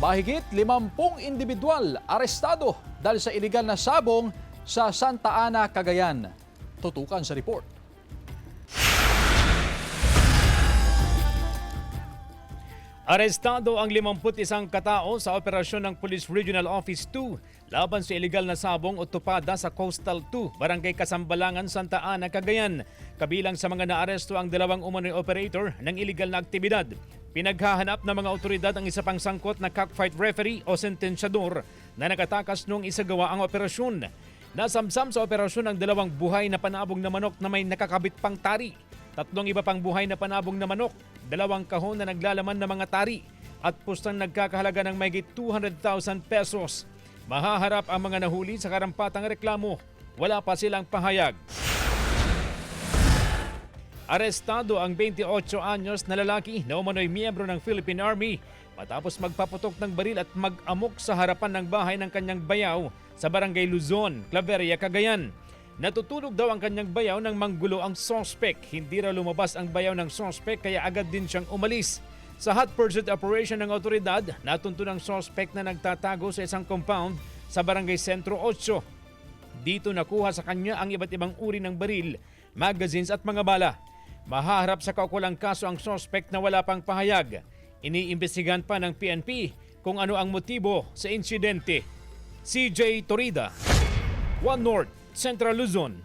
Mahigit 50 individual arestado dahil sa iligal na sabong sa Santa Ana, Cagayan. Tutukan sa report. Arestado ang 51 katao sa operasyon ng Police Regional Office 2 laban sa iligal na sabong o tupada sa Coastal 2, Barangay Kasambalangan, Santa Ana, Cagayan. Kabilang sa mga naaresto ang 2 umano'y operator ng iligal na aktibidad. Pinaghahanap ng mga otoridad ang isa pang sangkot na cockfight referee o sentensyador na nakatakas noong isagawa ang operasyon. Nasamsam sa operasyon ang 2 buhay na panabong na manok na may nakakabit pang tari, 3 iba pang buhay na panabong na manok, 2 kahon na naglalaman ng mga tari at pustang nagkakahalaga ng mahigit 200,000 pesos. Mahaharap ang mga nahuli sa karampatang reklamo. Wala pa silang pahayag. Arestado ang 28 anyos na lalaki na umano'y miyembro ng Philippine Army matapos magpaputok ng baril at mag-amok sa harapan ng bahay ng kanyang bayaw sa Barangay Luzon, Claveria, Cagayan. Natutulog daw ang kanyang bayaw nang manggulo ang sospek. Hindi raw lumabas ang bayaw ng sospek kaya agad din siyang umalis. Sa hot pursuit operation ng otoridad, natunto ng sospek na nagtatago sa isang compound sa Barangay Sentro 8. Dito nakuha sa kanya ang iba't ibang uri ng baril, magazines at mga bala. Mahaharap sa kaukulang kaso ang sospek na wala pang pahayag. Iniimbestigahan pa ng PNP kung ano ang motibo sa insidente. CJ Torida, One North, Central Luzon.